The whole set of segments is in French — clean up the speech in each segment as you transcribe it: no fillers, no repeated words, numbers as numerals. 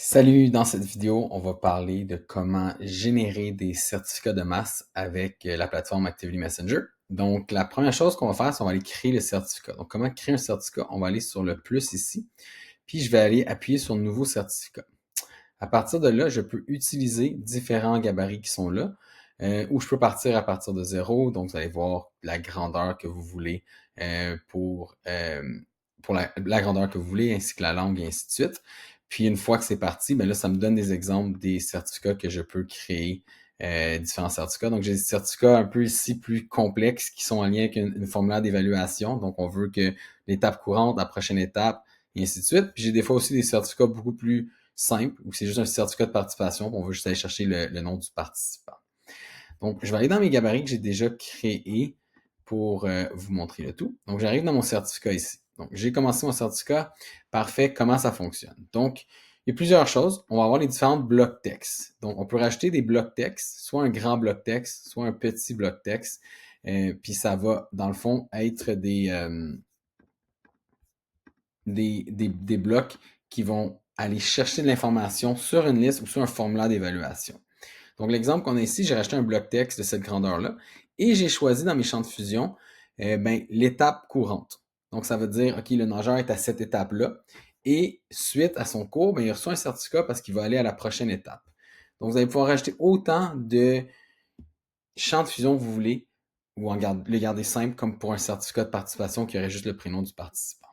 Salut, dans cette vidéo, on va parler de comment générer des certificats de masse avec la plateforme Actively Messenger. Donc, la première chose qu'on va faire, c'est qu'on va aller créer le certificat. Donc, comment créer un certificat? On va aller sur le plus ici, puis je vais aller appuyer sur Nouveau certificat. À partir de là, je peux utiliser différents gabarits qui sont là, ou je peux partir à partir de zéro. Donc, vous allez voir la grandeur que vous voulez pour la grandeur que vous voulez, ainsi que la langue, et ainsi de suite. Puis, une fois que c'est parti, ben là, ça me donne des exemples des certificats que je peux créer, différents certificats. Donc, j'ai des certificats un peu ici plus complexes qui sont en lien avec une formulaire d'évaluation. Donc, on veut que l'étape courante, la prochaine étape, et ainsi de suite. Puis, j'ai des fois aussi des certificats beaucoup plus simple, ou c'est juste un certificat de participation, on veut juste aller chercher le nom du participant. Donc, je vais aller dans mes gabarits que j'ai déjà créés pour vous montrer le tout. Donc, j'arrive dans mon certificat ici. Donc, j'ai commencé mon certificat. Parfait, comment ça fonctionne? Donc, il y a plusieurs choses. On va avoir les différents blocs texte. Donc, on peut rajouter des blocs texte, soit un grand bloc texte, soit un petit bloc texte. Puis ça va, dans le fond, être des blocs qui vont aller chercher de l'information sur une liste ou sur un formulaire d'évaluation. Donc, l'exemple qu'on a ici, j'ai rajouté un bloc texte de cette grandeur-là et j'ai choisi dans mes champs de fusion l'étape courante. Donc, ça veut dire, OK, le nageur est à cette étape-là et suite à son cours, il reçoit un certificat parce qu'il va aller à la prochaine étape. Donc, vous allez pouvoir rajouter autant de champs de fusion que vous voulez ou le garder simple comme pour un certificat de participation qui aurait juste le prénom du participant.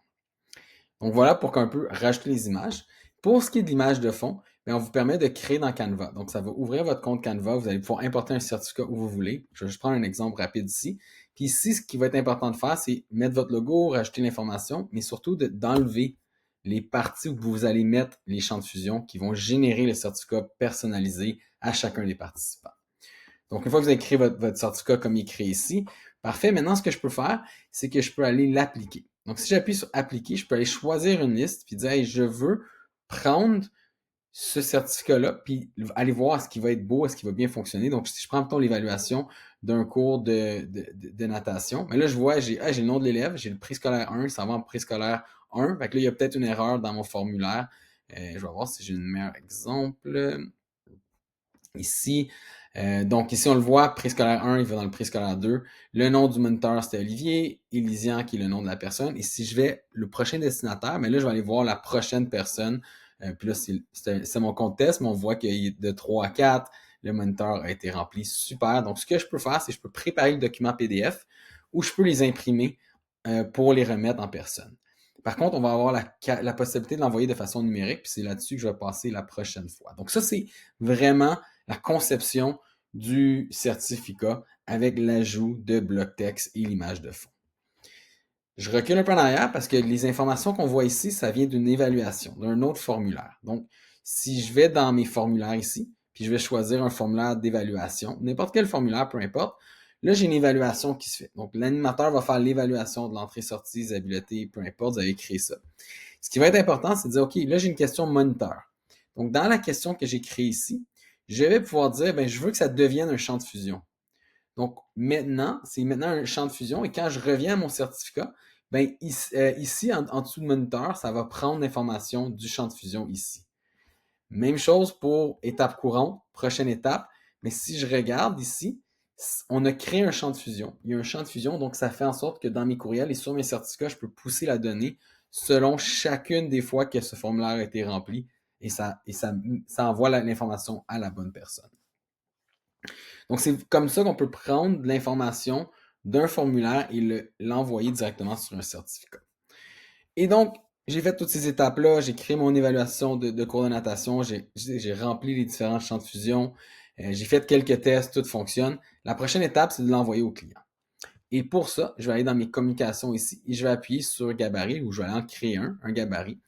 Donc voilà pour qu'on peut rajouter les images. Pour ce qui est de l'image de fond, on vous permet de créer dans Canva. Donc ça va ouvrir votre compte Canva, vous allez pouvoir importer un certificat où vous voulez. Je vais juste prendre un exemple rapide ici. Puis ici, ce qui va être important de faire, c'est mettre votre logo, rajouter l'information, mais surtout d'enlever les parties où vous allez mettre les champs de fusion qui vont générer le certificat personnalisé à chacun des participants. Donc, une fois que vous avez créé votre certificat comme il est créé ici, parfait. Maintenant, ce que je peux faire, c'est que je peux aller l'appliquer. Donc, si j'appuie sur appliquer, je peux aller choisir une liste puis dire, hey, je veux prendre ce certificat-là puis aller voir est-ce qu'il va être beau, est-ce qu'il va bien fonctionner. Donc, si je prends, mettons, l'évaluation d'un cours de natation, mais là, je vois, j'ai le nom de l'élève, j'ai le prix scolaire 1, ça va en prix scolaire 1. Fait que là, il y a peut-être une erreur dans mon formulaire. Je vais voir si j'ai un meilleur exemple ici. Donc ici, on le voit, préscolaire 1, il va dans le préscolaire 2. Le nom du moniteur, c'était Olivier. Elysian, qui est le nom de la personne. Et si je vais le prochain destinataire, mais là, je vais aller voir la prochaine personne. Puis là, c'est mon compte test, mais on voit qu'il est de 3 à 4. Le moniteur a été rempli. Super. Donc, ce que je peux faire, c'est que je peux préparer le document PDF ou je peux les imprimer pour les remettre en personne. Par contre, on va avoir la possibilité de l'envoyer de façon numérique, puis c'est là-dessus que je vais passer la prochaine fois. Donc ça, c'est vraiment la conception du certificat avec l'ajout de bloc texte et l'image de fond. Je recule un peu en arrière parce que les informations qu'on voit ici, ça vient d'une évaluation, d'un autre formulaire. Donc, si je vais dans mes formulaires ici, puis je vais choisir un formulaire d'évaluation, n'importe quel formulaire, peu importe, là, j'ai une évaluation qui se fait. Donc, l'animateur va faire l'évaluation de l'entrée-sortie, des habiletés, peu importe, vous avez créé ça. Ce qui va être important, c'est de dire, OK, là, j'ai une question moniteur. Donc, dans la question que j'ai créée ici, je vais pouvoir dire, je veux que ça devienne un champ de fusion. Donc, maintenant, c'est maintenant un champ de fusion et quand je reviens à mon certificat, ici en dessous de moniteur, ça va prendre l'information du champ de fusion ici. Même chose pour étape courante, prochaine étape, mais si je regarde ici, on a créé un champ de fusion. Il y a un champ de fusion, donc ça fait en sorte que dans mes courriels et sur mes certificats, je peux pousser la donnée selon chacune des fois que ce formulaire a été rempli et ça envoie l'information à la bonne personne. Donc, c'est comme ça qu'on peut prendre l'information d'un formulaire et l'envoyer directement sur un certificat. Et donc, j'ai fait toutes ces étapes-là, j'ai créé mon évaluation de cours de natation, j'ai rempli les différents champs de fusion, j'ai fait quelques tests, tout fonctionne. La prochaine étape, c'est de l'envoyer au client. Et pour ça, je vais aller dans mes communications ici et je vais appuyer sur gabarit ou je vais aller en créer un gabarit.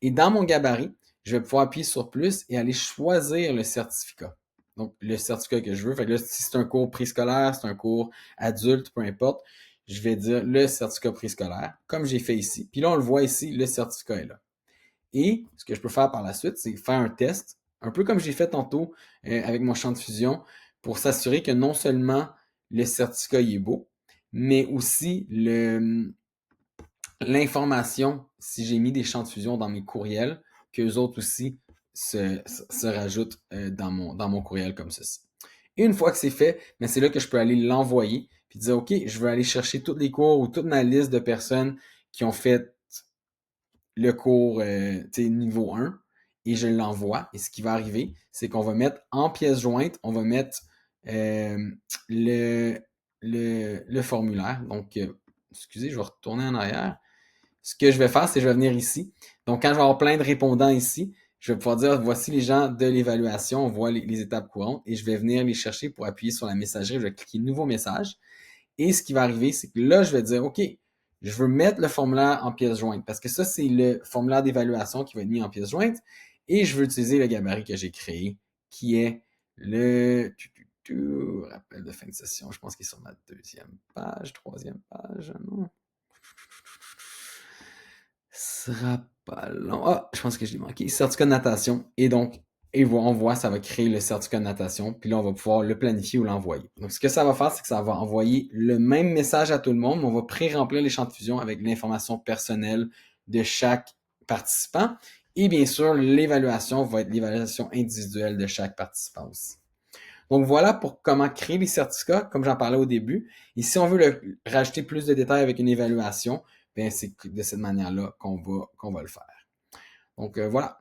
Et dans mon gabarit, je vais pouvoir appuyer sur plus et aller choisir le certificat. Donc, le certificat que je veux. Fait que là, si c'est un cours préscolaire, c'est un cours adulte, peu importe, je vais dire le certificat préscolaire, comme j'ai fait ici. Puis là, on le voit ici, le certificat est là. Et ce que je peux faire par la suite, c'est faire un test, un peu comme j'ai fait tantôt avec mon champ de fusion, pour s'assurer que non seulement le certificat est beau, mais aussi l'information, si j'ai mis des champs de fusion dans mes courriels, qu'eux autres aussi se rajoute dans mon courriel comme ceci. Et une fois que c'est fait, ben c'est là que je peux aller l'envoyer puis dire OK, je veux aller chercher tous les cours ou toute ma liste de personnes qui ont fait le cours niveau 1 et je l'envoie. Et ce qui va arriver, c'est qu'on va mettre en pièce jointe, on va mettre euh, le, le formulaire. Donc, excusez, je vais retourner en arrière. Ce que je vais faire, c'est que je vais venir ici. Donc, quand je vais avoir plein de répondants ici, je vais pouvoir dire, voici les gens de l'évaluation, on voit les étapes courantes et je vais venir les chercher pour appuyer sur la messagerie. Je vais cliquer nouveau message. Et ce qui va arriver, c'est que là, je vais dire, OK, je veux mettre le formulaire en pièce jointe parce que ça, c'est le formulaire d'évaluation qui va être mis en pièce jointe et je veux utiliser le gabarit que j'ai créé qui est le rappel de fin de session. Je pense qu'il est sur ma deuxième page, troisième page, non? Sera pas long. Ah, je pense que je l'ai manqué. Certificat de natation. Et donc, on voit, ça va créer le certificat de natation. Puis là, on va pouvoir le planifier ou l'envoyer. Donc, ce que ça va faire, c'est que ça va envoyer le même message à tout le monde, mais on va pré-remplir les champs de fusion avec l'information personnelle de chaque participant. Et bien sûr, l'évaluation va être l'évaluation individuelle de chaque participant aussi. Donc voilà pour comment créer les certificats, comme j'en parlais au début. Et si on veut rajouter plus de détails avec une évaluation, bien c'est de cette manière-là qu'on va le faire. Donc voilà.